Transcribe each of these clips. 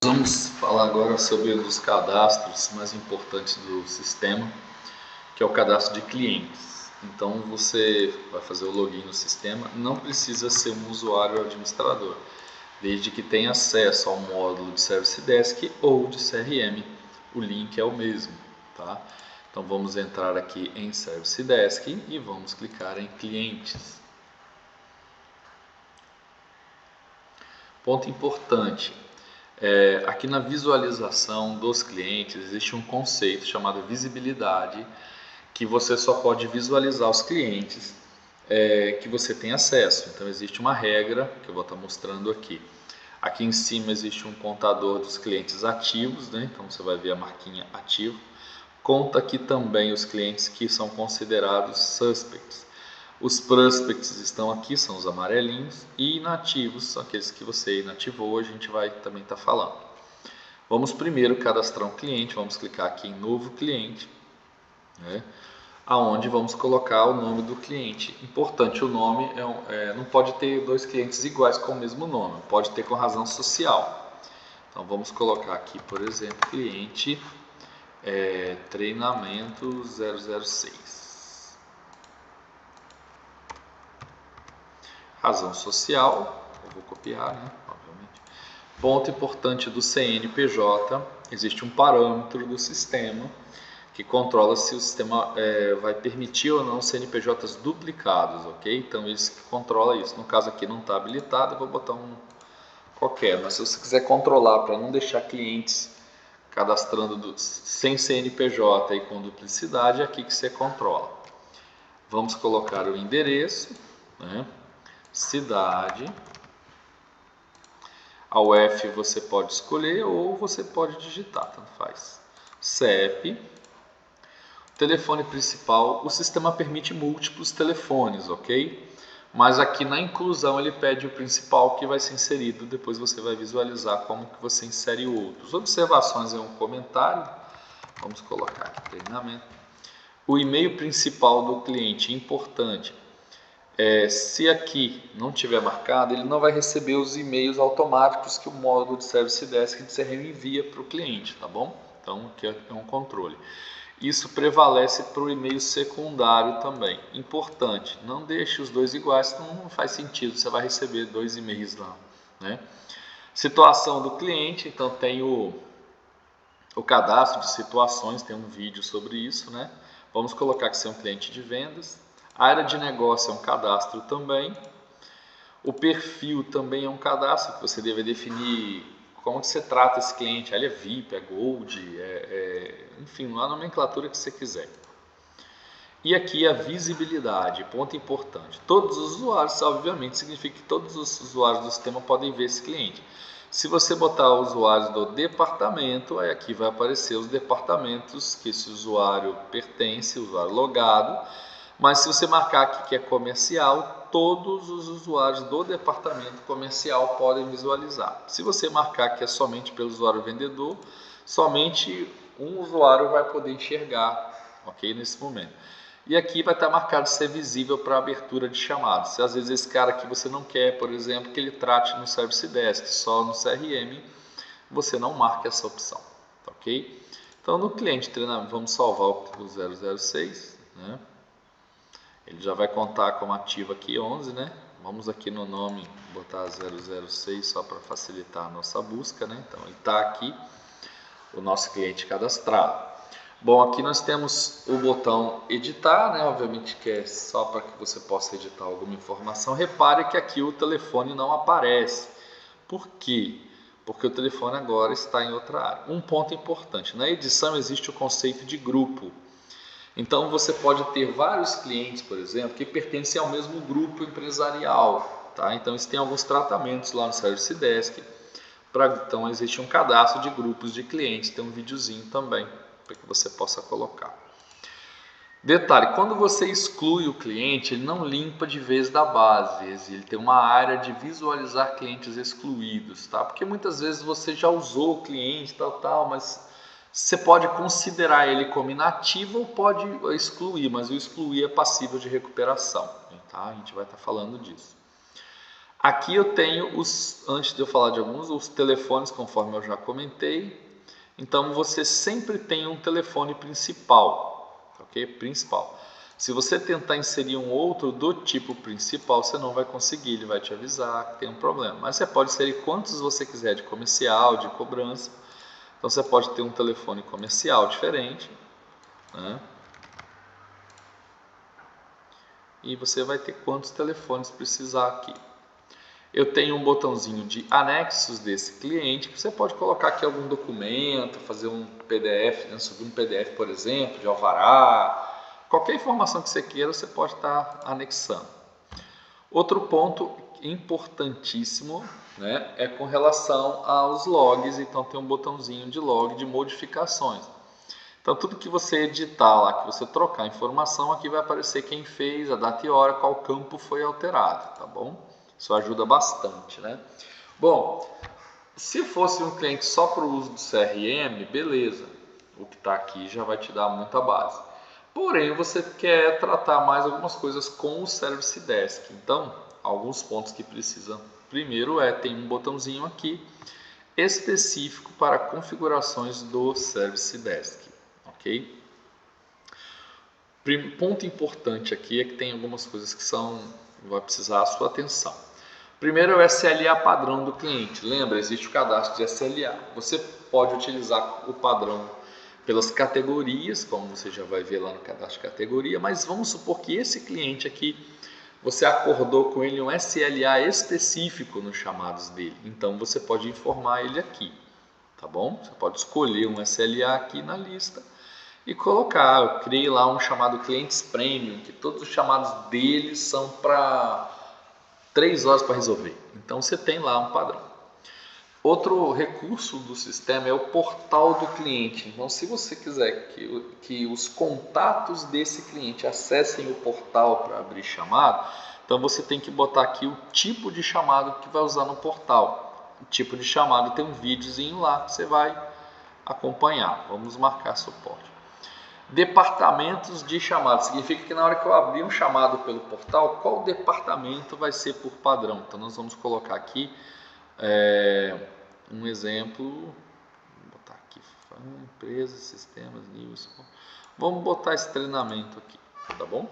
Vamos falar agora sobre um dos cadastros mais importantes do sistema, que é o cadastro de clientes. Então você vai fazer o login no sistema, não precisa ser um usuário ou administrador, desde que tenha acesso ao módulo de Service Desk ou de CRM, o link é o mesmo, tá? Então vamos entrar aqui em Service Desk e vamos clicar em clientes. Ponto importante. Aqui na visualização dos clientes existe um conceito chamado visibilidade, que você só pode visualizar os clientes que você tem acesso. Então existe uma regra que eu vou estar mostrando aqui. Aqui em cima existe um contador dos clientes ativos, né? Então você vai ver a marquinha ativo. Conta aqui também os clientes que são considerados suspects. Os prospects estão aqui, são os amarelinhos, e inativos são aqueles que você inativou, a gente vai também estar falando. Vamos primeiro cadastrar um cliente, vamos clicar aqui em novo cliente, né, aonde vamos colocar o nome do cliente. Importante, o nome não pode ter dois clientes iguais com o mesmo nome, pode ter com razão social. Então vamos colocar aqui, por exemplo, cliente treinamento 006. Razão social, eu vou copiar, né? Obviamente. Ponto importante do CNPJ, existe um parâmetro do sistema que controla se o sistema vai permitir ou não CNPJs duplicados, ok? Então isso que controla isso. No caso aqui não está habilitado, eu vou botar um qualquer, mas se você quiser controlar para não deixar clientes cadastrando sem CNPJ e com duplicidade, é aqui que você controla. Vamos colocar o endereço, né? Cidade, a UF você pode escolher ou você pode digitar, tanto faz. CEP, telefone principal, o sistema permite múltiplos telefones, ok? Mas aqui na inclusão ele pede o principal que vai ser inserido, depois você vai visualizar como que você insere outros. Observações é um comentário, vamos colocar aqui treinamento. O e-mail principal do cliente, importante. Se aqui não tiver marcado, ele não vai receber os e-mails automáticos que o módulo de Service Desk de CRM envia para o cliente, tá bom? Então aqui é um controle. Isso prevalece para o e-mail secundário também. Importante, não deixe os dois iguais, senão não faz sentido, você vai receber dois e-mails lá, né? Situação do cliente, então tem o cadastro de situações, tem um vídeo sobre isso, né? Vamos colocar que você é um cliente de vendas. A área de negócio é um cadastro também. O perfil também é um cadastro que você deve definir como que você trata esse cliente. Ele é VIP, é Gold, enfim, a nomenclatura que você quiser. E aqui a visibilidade, ponto importante. Todos os usuários, obviamente, significa que todos os usuários do sistema podem ver esse cliente. Se você botar usuários do departamento, aí aqui vai aparecer os departamentos que esse usuário pertence, usuário logado. Mas se você marcar aqui que é comercial, todos os usuários do departamento comercial podem visualizar. Se você marcar que é somente pelo usuário vendedor, somente um usuário vai poder enxergar, ok? Nesse momento. E aqui vai estar marcado ser visível para abertura de chamadas. Se às vezes esse cara aqui você não quer, por exemplo, que ele trate no Service Desk, só no CRM, você não marca essa opção, ok? Então no cliente treinamento, vamos salvar o 006, né? Ele já vai contar como ativo aqui 11, né? Vamos aqui no nome botar 006 só para facilitar a nossa busca, né? Então ele está aqui, o nosso cliente cadastrado. Bom, aqui nós temos o botão editar, né? Obviamente que é só para que você possa editar alguma informação. Repare que aqui o telefone não aparece. Por quê? Porque o telefone agora está em outra área. Um ponto importante, na edição existe o conceito de grupo. Então você pode ter vários clientes, por exemplo, que pertencem ao mesmo grupo empresarial, tá? Então isso tem alguns tratamentos lá no Service Desk. Então existe um cadastro de grupos de clientes, tem um videozinho também para que você possa colocar. Detalhe, quando você exclui o cliente, ele não limpa de vez da base, ele tem uma área de visualizar clientes excluídos, tá? Porque muitas vezes você já usou o cliente, tal, mas você pode considerar ele como inativo ou pode excluir, mas o excluir é passível de recuperação, tá? A gente vai estar falando disso. Aqui eu tenho antes de eu falar de alguns, os telefones, conforme eu já comentei. Então você sempre tem um telefone principal, ok? Principal. Se você tentar inserir um outro do tipo principal, você não vai conseguir, ele vai te avisar que tem um problema. Mas você pode inserir quantos você quiser, de comercial, de cobrança. Então você pode ter um telefone comercial diferente, né? E você vai ter quantos telefones precisar aqui. Eu tenho um botãozinho de anexos desse cliente, que você pode colocar aqui algum documento, fazer um PDF, né, subir um PDF, por exemplo, de alvará. Qualquer informação que você queira, você pode estar anexando. Outro ponto importantíssimo, né, é com relação aos logs. Então tem um botãozinho de log de modificações. Então tudo que você editar lá, que você trocar a informação, aqui vai aparecer quem fez, a data e hora, qual campo foi alterado, tá bom? Isso ajuda bastante, né? Bom, se fosse um cliente só para o uso do CRM, beleza. O que está aqui já vai te dar muita base. Porém, você quer tratar mais algumas coisas com o Service Desk. Então, alguns pontos que precisam. Primeiro tem um botãozinho aqui específico para configurações do Service Desk, ok? Ponto importante aqui é que tem algumas coisas que vai precisar a sua atenção. Primeiro é o SLA padrão do cliente. Lembra, existe o cadastro de SLA. Você pode utilizar o padrão pelas categorias, como você já vai ver lá no cadastro de categoria, mas vamos supor que esse cliente aqui, você acordou com ele um SLA específico nos chamados dele. Então você pode informar ele aqui, tá bom? Você pode escolher um SLA aqui na lista e colocar. Eu criei lá um chamado clientes premium, que todos os chamados deles são para 3 horas para resolver. Então você tem lá um padrão. Outro recurso do sistema é o portal do cliente. Então, se você quiser que os contatos desse cliente acessem o portal para abrir chamado, então você tem que botar aqui o tipo de chamado que vai usar no portal. O tipo de chamado tem um videozinho lá que você vai acompanhar. Vamos marcar suporte. Departamentos de chamado. Significa que na hora que eu abrir um chamado pelo portal, qual departamento vai ser por padrão? Então, nós vamos colocar aqui um exemplo, vou botar aqui, empresas, sistemas, níveis, vamos botar esse treinamento aqui, tá bom?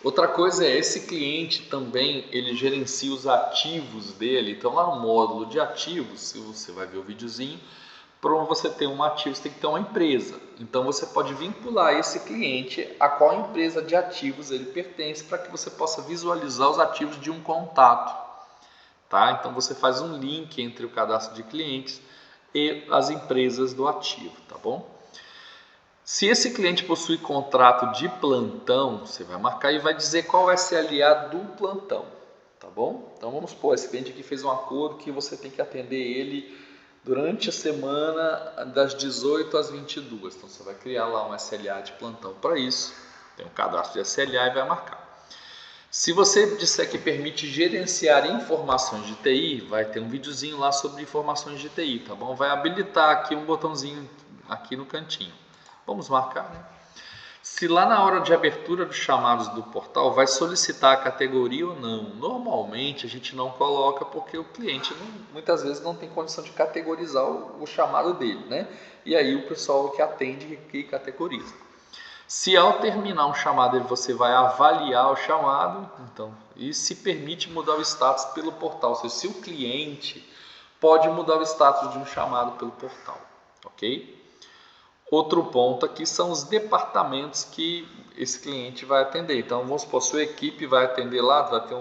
Outra coisa é, esse cliente também, ele gerencia os ativos dele. Então lá no módulo de ativos, se você vai ver o videozinho, para você ter um ativo, você tem que ter uma empresa. Então você pode vincular esse cliente a qual empresa de ativos ele pertence, para que você possa visualizar os ativos de um contato. Tá? Então você faz um link entre o cadastro de clientes e as empresas do ativo, tá bom? Se esse cliente possui contrato de plantão, você vai marcar e vai dizer qual é o SLA do plantão, tá bom? Então vamos supor, esse cliente aqui fez um acordo que você tem que atender ele durante a semana das 18 às 22. Então você vai criar lá um SLA de plantão para isso, tem um cadastro de SLA e vai marcar. Se você disser que permite gerenciar informações de TI, vai ter um videozinho lá sobre informações de TI, tá bom? Vai habilitar aqui um botãozinho aqui no cantinho. Vamos marcar, né? Se lá na hora de abertura dos chamados do portal vai solicitar a categoria ou não. Normalmente a gente não coloca porque o cliente muitas vezes não tem condição de categorizar o chamado dele, né? E aí o pessoal que atende que categoriza. Se ao terminar um chamado você vai avaliar o chamado, então, e se permite mudar o status pelo portal. Ou seja, se o cliente pode mudar o status de um chamado pelo portal, ok? Outro ponto aqui são os departamentos que esse cliente vai atender. Então, vamos supor, sua equipe vai atender lá, vai ter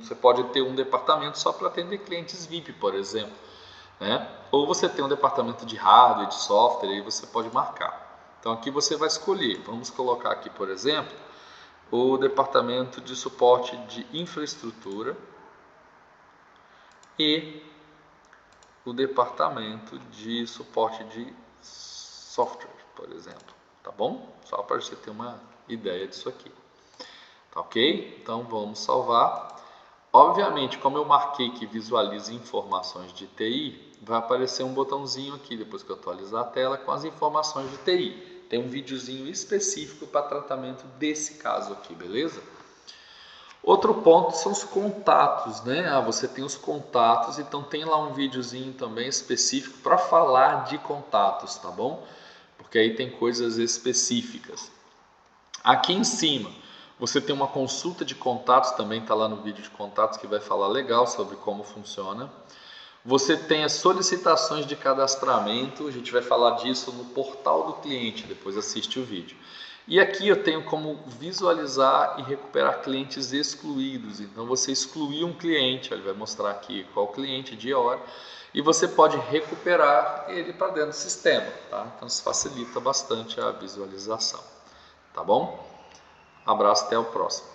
você pode ter um departamento só para atender clientes VIP, por exemplo, né? Ou você tem um departamento de hardware, de software, e você pode marcar. Então aqui você vai escolher, vamos colocar aqui, por exemplo, o departamento de suporte de infraestrutura e o departamento de suporte de software, por exemplo, tá bom? Só para você ter uma ideia disso aqui, tá ok? Então vamos salvar. Obviamente, como eu marquei que visualize informações de TI, vai aparecer um botãozinho aqui, depois que eu atualizar a tela, com as informações de TI. Tem um videozinho específico para tratamento desse caso aqui, beleza? Outro ponto são os contatos, né? Você tem os contatos, então tem lá um videozinho também específico para falar de contatos, tá bom? Porque aí tem coisas específicas. Aqui em cima você tem uma consulta de contatos, também está lá no vídeo de contatos que vai falar legal sobre como funciona. Você tem as solicitações de cadastramento, a gente vai falar disso no portal do cliente, depois assiste o vídeo. E aqui eu tenho como visualizar e recuperar clientes excluídos. Então você excluiu um cliente, ele vai mostrar aqui qual cliente, dia e hora, e você pode recuperar ele para dentro do sistema, tá? Então isso facilita bastante a visualização, tá bom? Abraço, até o próximo.